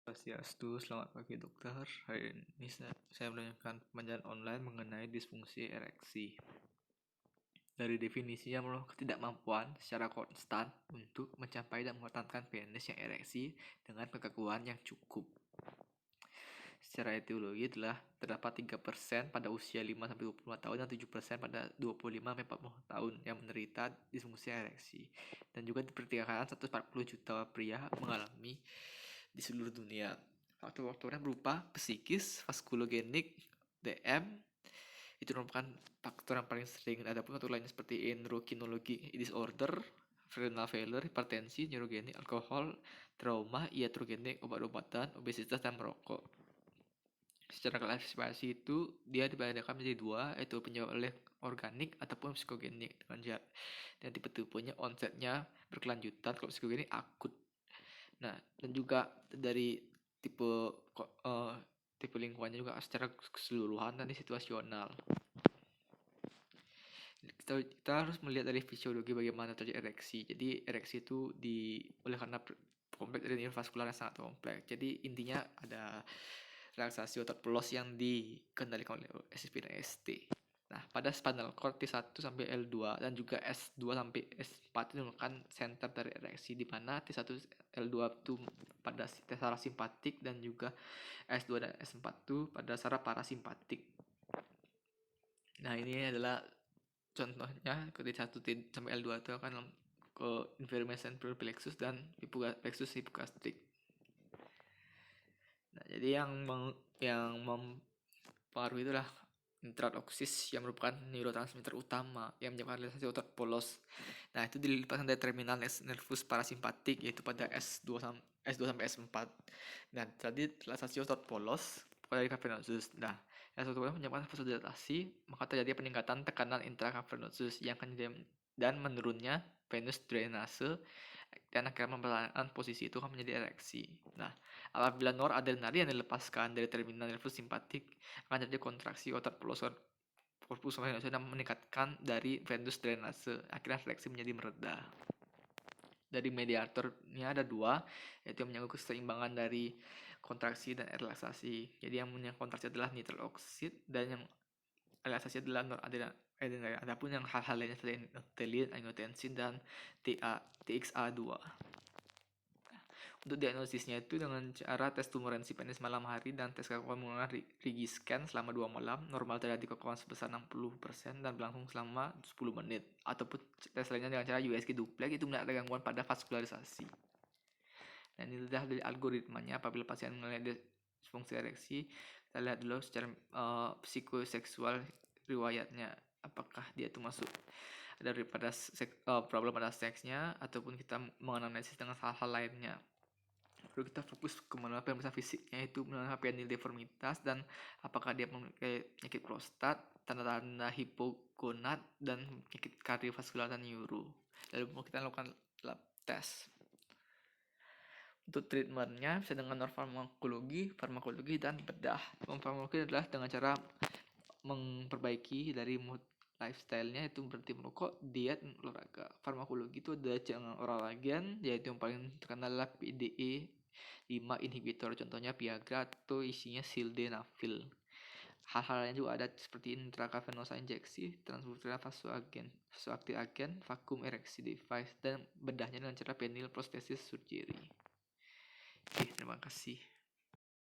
Swastiastu, selamat pagi dokter. Hari ini saya menanyakan penjelasan online mengenai disfungsi ereksi. Dari definisinya merupakan ketidakmampuan secara konstan untuk mencapai dan mempertahankan penis yang ereksi dengan kekakuan yang cukup. Secara etiologi telah terdapat 3% pada usia 5-25 tahun dan 7% pada 25-40 tahun yang menderita disfungsi ereksi. Dan juga diperkirakan 140 juta pria mengalami di seluruh dunia. Faktor-faktornya berupa psikis, vaskulogenik, DM, itu merupakan faktor yang paling sering. Adapun faktor lainnya seperti endocrinology disorder, renal failure, hipertensi, neurogenik, alkohol, trauma, iatrogenik, obat-obatan, obesitas, dan merokok. Secara klasifikasi itu dia dibedakan menjadi dua, yaitu penyebab oleh organik ataupun psikogenik. Dan tipe-tipenya onsetnya berkelanjutan, kalau psikogenik akut. Nah, dan juga dari tipe tipe lingkungannya juga secara keseluruhan dan situasional. Kita harus melihat dari fisiologi bagaimana terjadi ereksi. Jadi ereksi itu oleh karena kompleks dari neurovaskular yang sangat kompleks. Jadi intinya ada relaksasi otot pelos yang dikendalikan oleh SSP dan ST. Nah, pada spinal cord T1 sampai L2 dan juga S2 sampai S4 itu merupakan center dari ereksi, di mana T1 L2 itu pada saraf simpatik dan juga S2 dan S4 itu pada saraf parasimpatik. Nah, ini adalah contohnya ke T1 sampai L2 itu akan ke inferior central plexus dan plexus hipogastrik. Nah, jadi yang mempengaruhi itulah intradoksis yang merupakan neurotransmitter utama yang menyebabkan relaksasi otot polos. Nah, itu dilepaskan dari terminal nervus parasimpatik yaitu pada S2 sampai S4. Nah, tadi relaksasi otot polos dari cavernosus. Nah, relaksasi otot polos menyebabkan vasodilatasi, maka terjadi peningkatan tekanan intracavernosus dan menurunnya venous drainase dan akhirnya mempertahankan posisi itu akan menjadi ereksi. Nah, apabila noradrenalin yang dilepaskan dari terminal nervus simpatik akan terjadi kontraksi otot polos corpus venosus dan meningkatkan dari venous drainase. Akhirnya fleksi menjadi meredah. Dari mediatornya ada dua, yaitu yang menyangkut keseimbangan dari kontraksi dan relaksasi. Jadi yang menyangkut kontraksi adalah nitral oxide dan yang relaksasi adalah noradrenalin. Adapun yang hal-hal lainnya seperti endothelin, angiotensin, dan TXA2. Untuk diagnosisnya itu dengan cara tes tumorensi penis malam hari dan tes kekuatan menggunakan Rigiscan selama 2 malam. Normal terjadi kekuatan sebesar 60% dan berlangsung selama 10 menit. Ataupun tes lainnya dengan cara USG duplex, itu melihat ada gangguan pada vaskularisasi. Dan ini adalah dari algoritmanya. Apabila pasien mengalami disfungsi ereksi, kita lihat dulu secara psikoseksual riwayatnya, apakah dia itu masuk daripada problem pada seksnya, ataupun kita menganalisis dengan hal-hal lainnya. Lalu kita fokus ke mana pemeriksaan fisiknya, itu mengenai penil deformitas dan apakah dia memiliki penyakit prostat, tanda-tanda hipogonad, dan penyakit kardiovaskular dan neuro. Lalu kita lakukan lab test. Untuk treatmentnya bisa dengan farmakologi, dan bedah. Farmakologi adalah dengan cara memperbaiki dari mood lifestyle-nya, itu berarti merokok, diet, olahraga. Farmakologi itu ada jangan oral agen, yaitu yang paling terkenal adalah PDE 5 inhibitor, contohnya Viagra atau isinya sildenafil. Hal-hal lain juga ada seperti intravenosa injeksi, transfusional vasoactive agen, vacuum ereksi device, dan bedahnya dengan cara penile prosthesis surgery. Oke, terima kasih.